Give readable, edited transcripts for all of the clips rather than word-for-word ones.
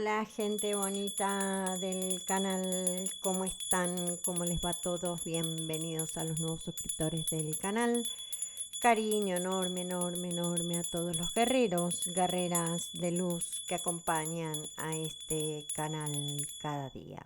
Hola gente bonita del canal, ¿cómo están? ¿Cómo les va a todos? Bienvenidos a los nuevos suscriptores del canal. Cariño enorme, enorme, enorme a todos los guerreros, guerreras de luz que acompañan a este canal cada día.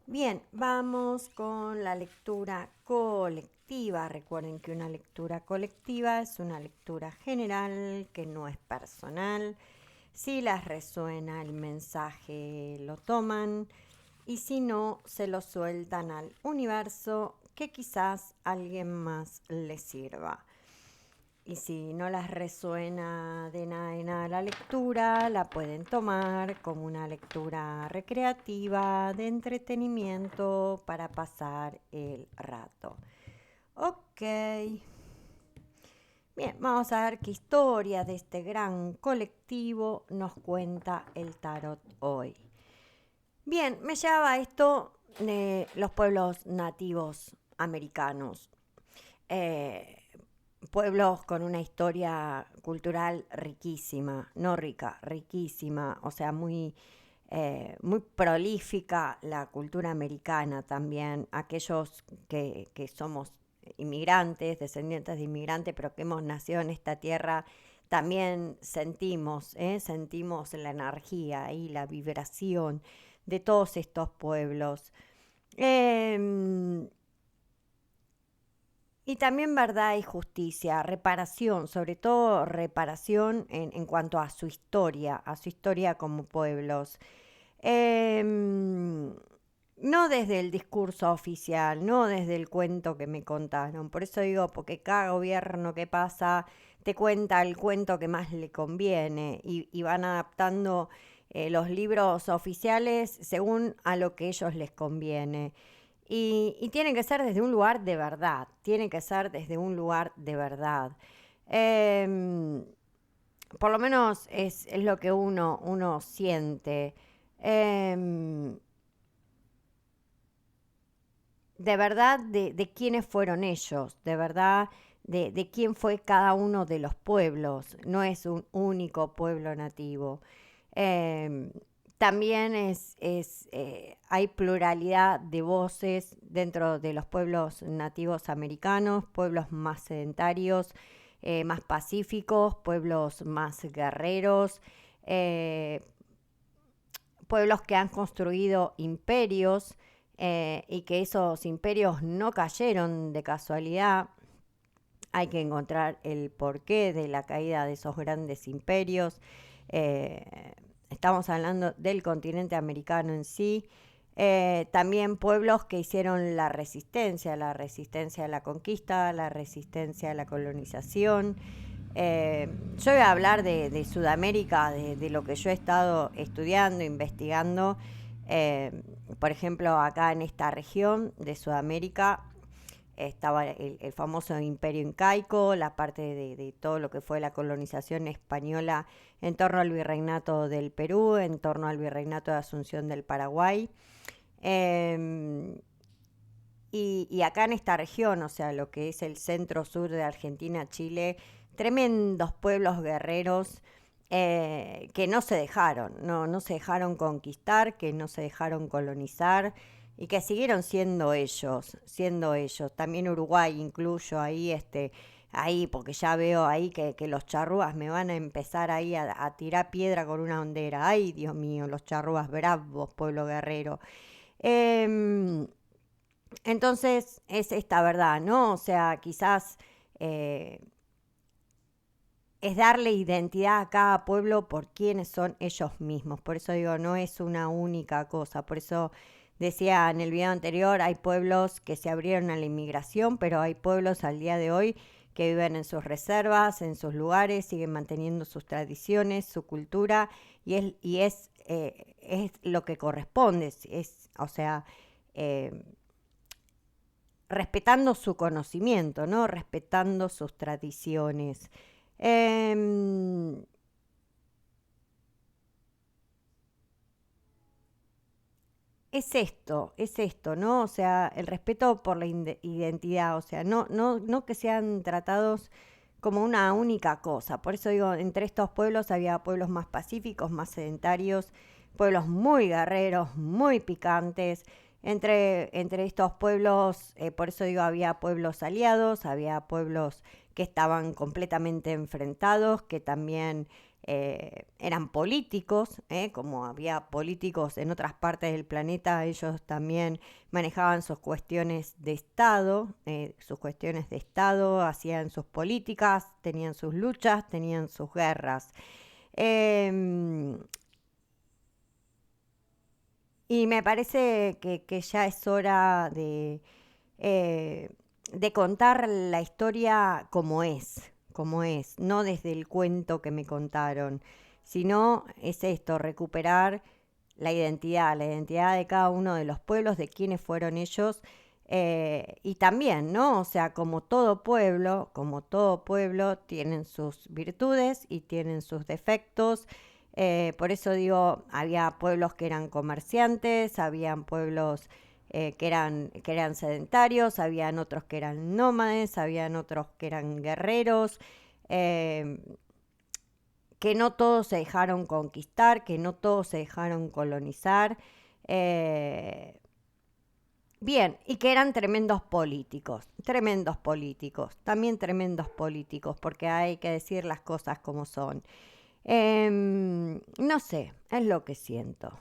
Bien, vamos con la lectura colectiva. Recuerden que una lectura colectiva es una lectura general que no es personal. Si les resuena el mensaje, lo toman y si no, se lo sueltan al universo que quizás a alguien más le sirva. Y si no les resuena de nada la lectura, la pueden tomar como una lectura recreativa, de entretenimiento para pasar el rato. Ok. Bien, vamos a ver qué historia de este gran colectivo nos cuenta el tarot hoy. Bien, me llevaba esto de los pueblos nativos americanos. Eh, Pueblos con una historia cultural riquísima, no rica, riquísima, o sea, muy prolífica la cultura americana también. Aquellos que somos inmigrantes, descendientes de inmigrantes, pero que hemos nacido en esta tierra, también sentimos la energía y la vibración de todos estos pueblos. Eh, y también verdad y justicia, reparación, sobre todo reparación en cuanto a su historia como pueblos. No desde el discurso oficial, no desde el cuento que me contaron. Por eso digo, porque cada gobierno que pasa te cuenta el cuento que más le conviene y van adaptando los libros oficiales según a lo que ellos les conviene. Y tiene que ser desde un lugar de verdad, tiene que ser desde un lugar de verdad. Em, por lo menos es lo que uno siente. Em, de verdad de quiénes fueron ellos, de verdad de quién fue cada uno de los pueblos. No es un único pueblo nativo. Eh, También hay pluralidad de voces dentro de los pueblos nativos americanos, pueblos más sedentarios, más pacíficos, pueblos más guerreros, eh, pueblos que han construido imperios y que esos imperios no cayeron de casualidad. Hay que encontrar el porqué de la caída de esos grandes imperios. Estamos hablando del continente americano en sí. También pueblos que hicieron la resistencia a la conquista, la resistencia a la colonización. Yo voy a hablar de Sudamérica, de lo que yo he estado estudiando, investigando. Eh, por ejemplo, acá en esta región de Sudamérica estaba el famoso imperio incaico, la parte de todo lo que fue la colonización española en torno al virreinato del Perú, en torno al virreinato de Asunción del Paraguay. Eh, y acá en esta región, o sea, lo que es el centro sur de Argentina, Chile, tremendos pueblos guerreros que no se dejaron, no se dejaron conquistar, que no se dejaron colonizar y que siguieron siendo ellos. También Uruguay incluyo ahí, ahí, porque ya veo ahí que los charrúas me van a empezar ahí a tirar piedra con una hondera. Ay, Dios mío, los charrúas bravos, pueblo guerrero. Eh, entonces es esta verdad, ¿no? O sea, quizás eh, es darle identidad a cada pueblo por quienes son ellos mismos. Por eso digo, no es una única cosa. Por eso decía en el video anterior, hay pueblos que se abrieron a la inmigración, pero hay pueblos al día de hoy que viven en sus reservas, en sus lugares, siguen manteniendo sus tradiciones, su cultura, es lo que corresponde. O sea, eh, respetando su conocimiento, ¿no? Respetando sus tradiciones. Eh, es esto, ¿no? O sea, el respeto por la identidad, o sea, no que sean tratados como una única cosa. Por eso digo, entre estos pueblos había pueblos más pacíficos, más sedentarios, pueblos muy guerreros, muy picantes. Entre estos pueblos, por eso digo, había pueblos aliados, había pueblos que estaban completamente enfrentados, que también eran políticos, como había políticos en otras partes del planeta, ellos también manejaban sus cuestiones de Estado, hacían sus políticas, tenían sus luchas, tenían sus guerras. Eh, y me parece que ya es hora eh, de contar la historia como es, no desde el cuento que me contaron, sino es esto, recuperar la identidad de cada uno de los pueblos, de quiénes fueron ellos, y también, ¿no? O sea, como todo pueblo, tienen sus virtudes y tienen sus defectos. Por eso digo, había pueblos que eran comerciantes, habían pueblos que eran sedentarios, habían otros que eran nómades, habían otros que eran guerreros, eh, que no todos se dejaron conquistar, que no todos se dejaron colonizar. eh, Bien, y que eran tremendos políticos, también tremendos políticos, porque hay que decir las cosas como son. No sé, es lo que siento.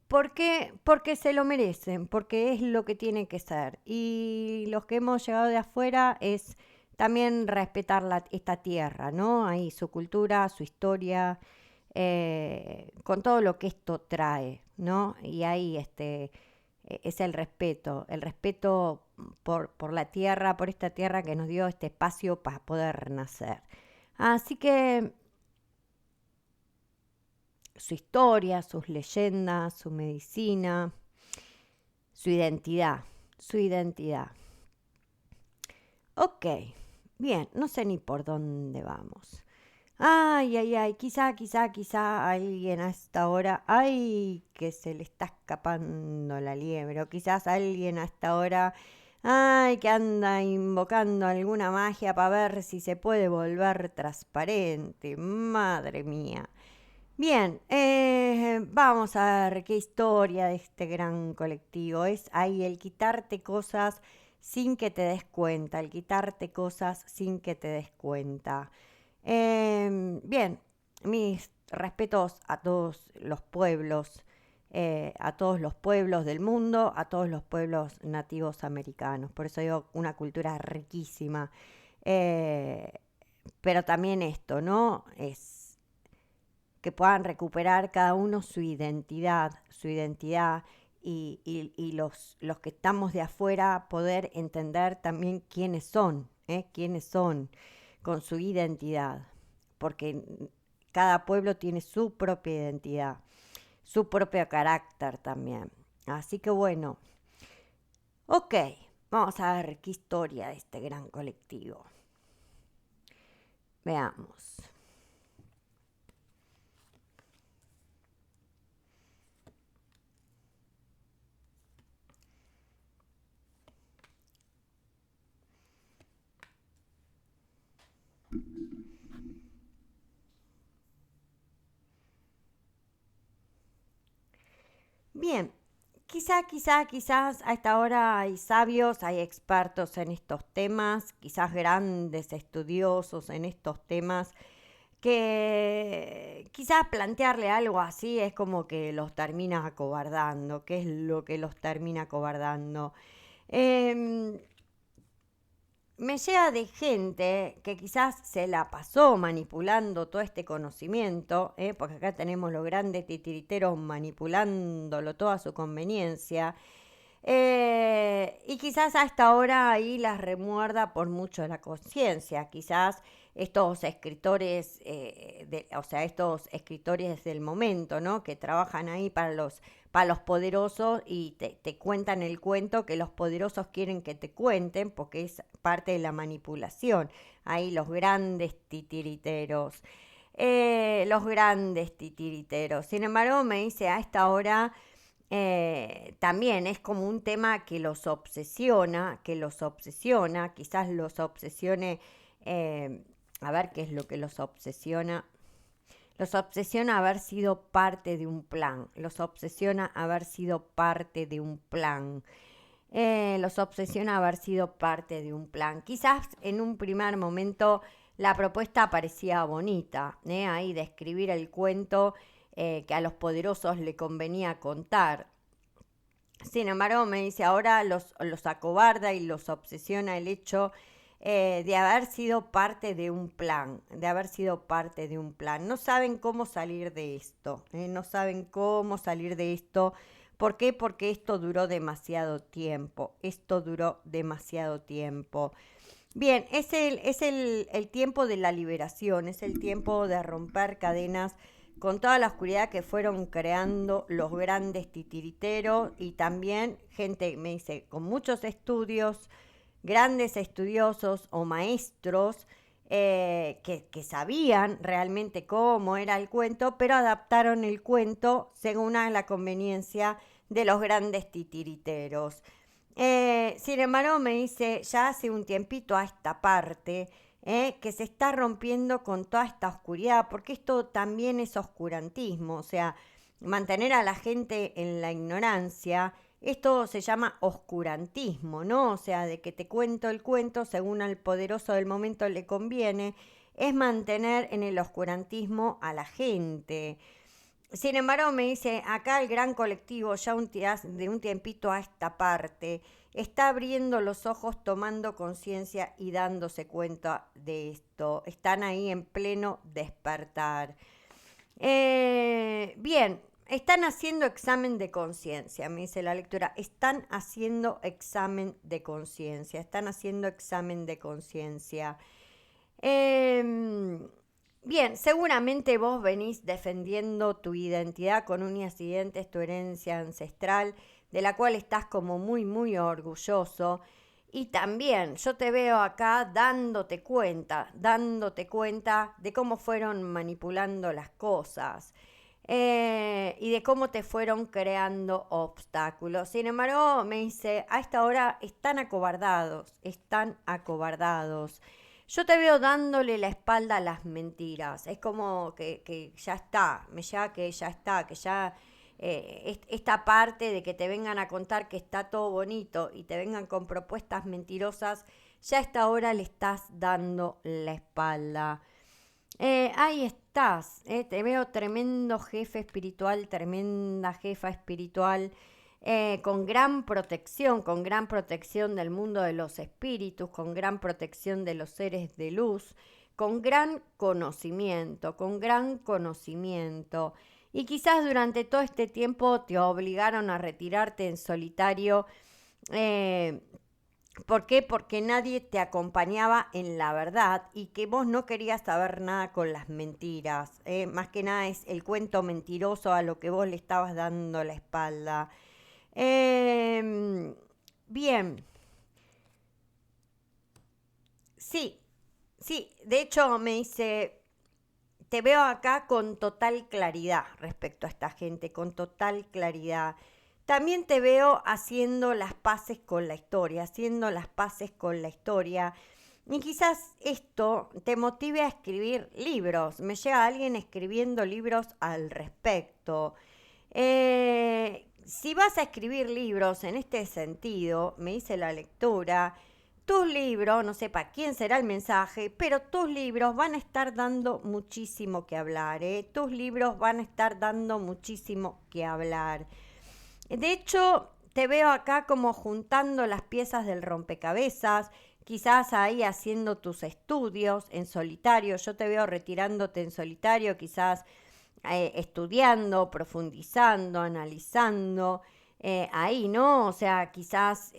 ¿Por qué? Porque se lo merecen, porque es lo que tiene que ser. Y los que hemos llegado de afuera es también respetar esta tierra, ¿no? Ahí su cultura, su historia, con todo lo que esto trae, ¿no? Y ahí es el respeto por la tierra, por esta tierra que nos dio este espacio para poder nacer. Así que su historia, sus leyendas, su medicina, su identidad, su identidad. Ok, bien, no sé ni por dónde vamos. Ay, ay, ay, quizá alguien a esta hora, ay, que se le está escapando la liebre, o quizás alguien a esta hora, ay, que anda invocando alguna magia para ver si se puede volver transparente, madre mía. Bien, vamos a ver qué historia de este gran colectivo. Es ahí el quitarte cosas sin que te des cuenta, el quitarte cosas sin que te des cuenta. Bien, mis respetos a todos los pueblos del mundo, a todos los pueblos nativos americanos. Por eso digo, una cultura riquísima. Eh, pero también esto, ¿no? Es que puedan recuperar cada uno su identidad y los que estamos de afuera poder entender también quiénes son con su identidad, porque cada pueblo tiene su propia identidad, su propio carácter también. Así que bueno, ok, vamos a ver qué historia de este gran colectivo. Veamos. Bien, quizás a esta hora hay sabios, hay expertos en estos temas, quizás grandes estudiosos en estos temas, que quizás plantearle algo así es como que los termina acobardando. ¿Qué es lo que los termina acobardando? Em, Me llega de gente que quizás se la pasó manipulando todo este conocimiento, porque acá tenemos los grandes titiriteros manipulándolo todo a su conveniencia, y quizás a esta hora ahí las remuerda por mucho de la conciencia. Quizás estos escritores, o sea, estos escritores del momento, ¿no? Que trabajan ahí para los poderosos y te cuentan el cuento que los poderosos quieren que te cuenten, porque es parte de la manipulación. Ahí los grandes titiriteros. Sin embargo, me dice a esta hora también es como un tema que los obsesiona, quizás los obsesione A ver qué es lo que los obsesiona. Los obsesiona haber sido parte de un plan. Los obsesiona haber sido parte de un plan. Los obsesiona haber sido parte de un plan. Quizás en un primer momento la propuesta parecía bonita, ahí de escribir el cuento que a los poderosos le convenía contar. Sin embargo, me dice, ahora los acobarda y los obsesiona el hecho de haber sido parte de un plan, de haber sido parte de un plan. No saben cómo salir de esto, no saben cómo salir de esto. ¿Por qué? Porque esto duró demasiado tiempo, esto duró demasiado tiempo. Bien, es el tiempo de la liberación, es el tiempo de romper cadenas con toda la oscuridad que fueron creando los grandes titiriteros y también gente, me dice, con muchos estudios, grandes estudiosos o maestros que sabían realmente cómo era el cuento, pero adaptaron el cuento según a la conveniencia de los grandes titiriteros. Sin embargo, me dice, ya hace un tiempito a esta parte, que se está rompiendo con toda esta oscuridad, porque esto también es oscurantismo, o sea, mantener a la gente en la ignorancia, esto se llama oscurantismo, ¿no? O sea, de que te cuento el cuento según al poderoso del momento le conviene, es mantener en el oscurantismo a la gente. Sin embargo, me dice, acá el gran colectivo, ya de un tiempito a esta parte, está abriendo los ojos, tomando conciencia y dándose cuenta de esto. Están ahí en pleno despertar. Bien, están haciendo examen de conciencia, me dice la lectura. Están haciendo examen de conciencia, están haciendo examen de conciencia. Bien, seguramente vos venís defendiendo tu identidad con uñas y dientes, tu herencia ancestral, de la cual estás como muy, muy orgulloso. Y también yo te veo acá dándote cuenta de cómo fueron manipulando las cosas y de cómo te fueron creando obstáculos. Sin embargo, me dice, a esta hora están acobardados, están acobardados. Yo te veo dándole la espalda a las mentiras. Es como que ya está, que ya esta parte de que te vengan a contar que está todo bonito y te vengan con propuestas mentirosas, ya a esta hora le estás dando la espalda. Ahí estás, te veo tremendo jefe espiritual, tremenda jefa espiritual, con gran protección del mundo de los espíritus, con gran protección de los seres de luz, con gran conocimiento, con gran conocimiento. Y quizás durante todo este tiempo te obligaron a retirarte en solitario. eh, ¿Por qué? Porque nadie te acompañaba en la verdad y que vos no querías saber nada con las mentiras. Más que nada es el cuento mentiroso a lo que vos le estabas dando la espalda. Eh, Bien, sí, sí. De hecho, me dice, te veo acá con total claridad respecto a esta gente, con total claridad. También te veo haciendo las paces con la historia, haciendo las paces con la historia. Y quizás esto te motive a escribir libros. Me llega alguien escribiendo libros al respecto. Si vas a escribir libros en este sentido, me dice la lectura, tus libros, no sé para quién será el mensaje, pero tus libros van a estar dando muchísimo que hablar, ¿eh? Tus libros van a estar dando muchísimo que hablar. De hecho, te veo acá como juntando las piezas del rompecabezas, quizás ahí haciendo tus estudios en solitario. Yo te veo retirándote en solitario, quizás estudiando, profundizando, analizando. Ahí, ¿no? O sea, quizás,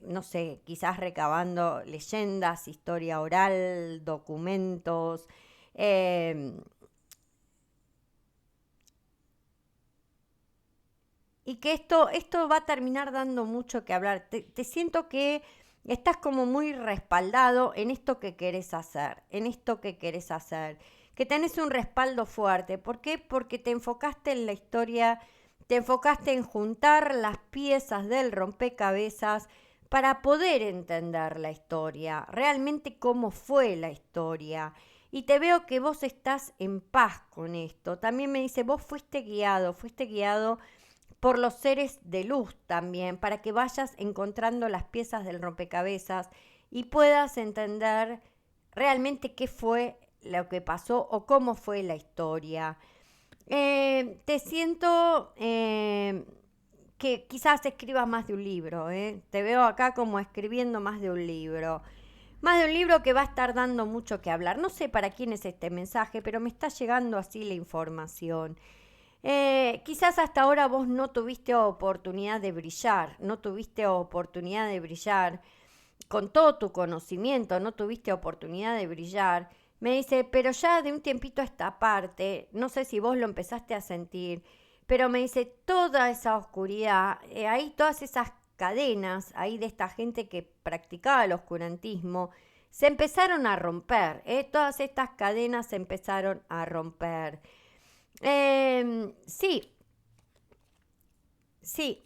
no sé, quizás recabando leyendas, historia oral, documentos, eh, y que esto va a terminar dando mucho que hablar. Te siento que estás como muy respaldado en esto que querés hacer, en esto que querés hacer, que tenés un respaldo fuerte. ¿Por qué? Porque te enfocaste en la historia, te enfocaste en juntar las piezas del rompecabezas para poder entender la historia, realmente cómo fue la historia. Y te veo que vos estás en paz con esto. También me dice, vos fuiste guiado por los seres de luz también, para que vayas encontrando las piezas del rompecabezas y puedas entender realmente qué fue lo que pasó o cómo fue la historia. Te siento que quizás escribas más de un libro, ¿eh? Te veo acá como escribiendo más de un libro. Más de un libro que va a estar dando mucho que hablar. No sé para quién es este mensaje, pero me está llegando así la información. Quizás hasta ahora vos no tuviste oportunidad de brillar, no tuviste oportunidad de brillar con todo tu conocimiento, no tuviste oportunidad de brillar. Me dice, pero ya de un tiempito a esta parte, no sé si vos lo empezaste a sentir, pero me dice, toda esa oscuridad, ahí todas esas cadenas, ahí de esta gente que practicaba el oscurantismo, se empezaron a romper, todas estas cadenas se empezaron a romper. Sí, sí,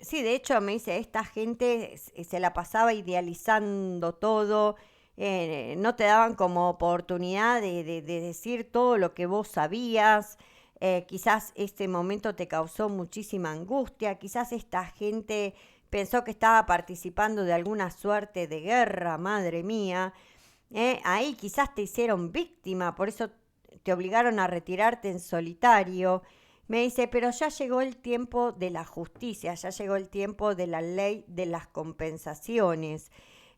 sí, de hecho me dice, esta gente se la pasaba idealizando todo, no te daban como oportunidad de decir todo lo que vos sabías, quizás este momento te causó muchísima angustia, quizás esta gente pensó que estaba participando de alguna suerte de guerra, madre mía, ahí quizás te hicieron víctima, por eso te obligaron a retirarte en solitario. Me dice, pero ya llegó el tiempo de la justicia, ya llegó el tiempo de la ley de las compensaciones,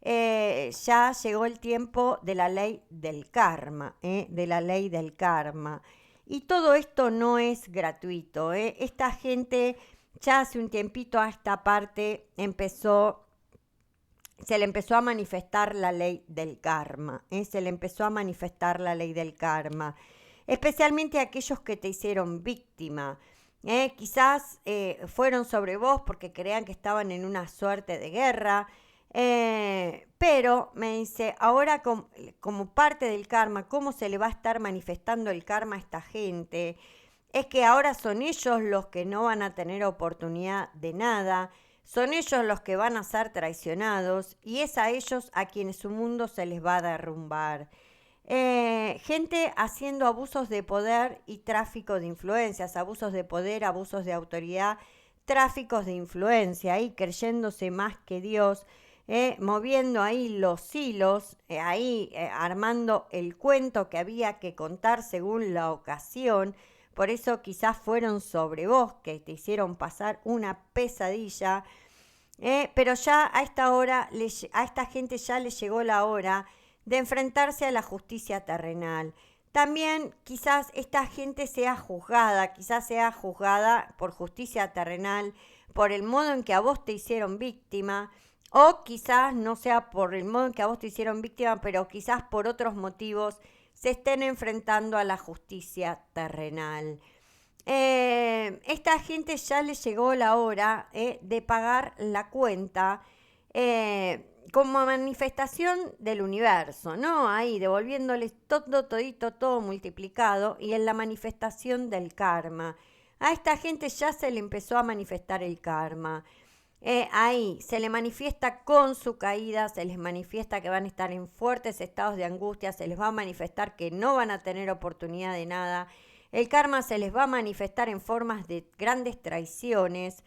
ya llegó el tiempo de la ley del karma, de la ley del karma. Y todo esto no es gratuito. Esta gente ya hace un tiempito a esta parte se le empezó a manifestar la ley del karma, se le empezó a manifestar la ley del karma, especialmente a aquellos que te hicieron víctima. Quizás fueron sobre vos porque creían que estaban en una suerte de guerra, pero me dice, ahora como parte del karma, ¿cómo se le va a estar manifestando el karma a esta gente? Es que ahora son ellos los que no van a tener oportunidad de nada, son ellos los que van a ser traicionados y es a ellos a quienes su mundo se les va a derrumbar. Gente haciendo abusos de poder y tráfico de influencias, abusos de poder, abusos de autoridad, tráficos de influencia, y creyéndose más que Dios, moviendo ahí los hilos, armando el cuento que había que contar según la ocasión. Por eso quizás fueron sobre vos que te hicieron pasar una pesadilla, pero ya a esta hora, a esta gente ya le llegó la hora de enfrentarse a la justicia terrenal. También quizás esta gente sea juzgada, quizás sea juzgada por justicia terrenal, por el modo en que a vos te hicieron víctima, o quizás no sea por el modo en que a vos te hicieron víctima, pero quizás por otros motivos se estén enfrentando a la justicia terrenal. Esta gente ya le llegó la hora de pagar la cuenta, como manifestación del universo, ¿no? Ahí devolviéndoles todo, todito, todo multiplicado y en la manifestación del karma. A esta gente ya se le empezó a manifestar el karma. Ahí se le manifiesta con su caída, se les manifiesta que van a estar en fuertes estados de angustia, se les va a manifestar que no van a tener oportunidad de nada. El karma se les va a manifestar en formas de grandes traiciones,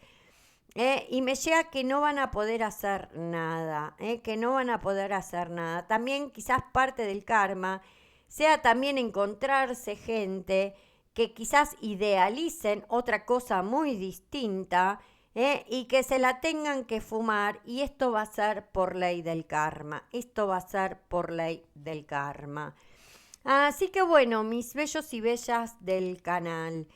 y me llega que no van a poder hacer nada, que no van a poder hacer nada. También quizás parte del karma sea también encontrarse gente que quizás idealicen otra cosa muy distinta, y que se la tengan que fumar, y esto va a ser por ley del karma, esto va a ser por ley del karma. Así que bueno, mis bellos y bellas del canal,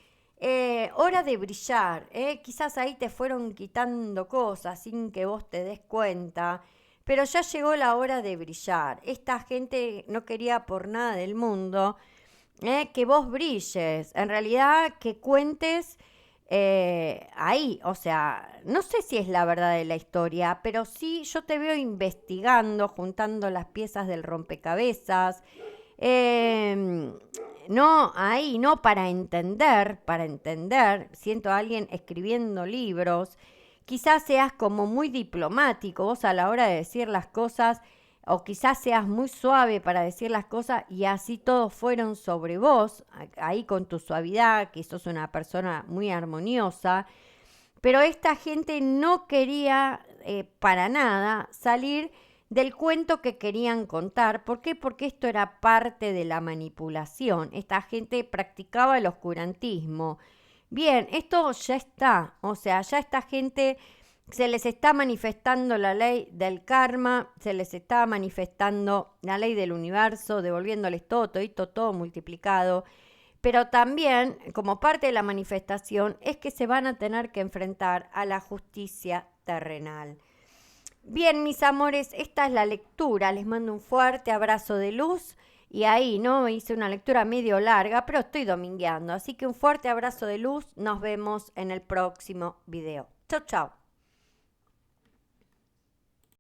hora de brillar, quizás ahí te fueron quitando cosas sin que vos te des cuenta, pero ya llegó la hora de brillar. Esta gente no quería por nada del mundo que vos brilles, en realidad que cuentes ahí, o sea, no sé si es la verdad de la historia, pero sí yo te veo investigando, juntando las piezas del rompecabezas, eh, no, ahí, no para entender, siento a alguien escribiendo libros, quizás seas como muy diplomático vos a la hora de decir las cosas, o quizás seas muy suave para decir las cosas y así todos fueron sobre vos, ahí con tu suavidad, que sos una persona muy armoniosa, pero esta gente no quería para nada salir del cuento que querían contar. ¿Por qué? Porque esto era parte de la manipulación. Esta gente practicaba el oscurantismo. Bien, esto ya está. O sea, ya esta gente se les está manifestando la ley del karma, se les está manifestando la ley del universo, devolviéndoles todo, todito, todo multiplicado. Pero también, como parte de la manifestación, es que se van a tener que enfrentar a la justicia terrenal. Bien, mis amores, esta es la lectura. Les mando un fuerte abrazo de luz. Y ahí, ¿no? Hice una lectura medio larga, pero estoy domingueando. Así que un fuerte abrazo de luz. Nos vemos en el próximo video. Chau, chau.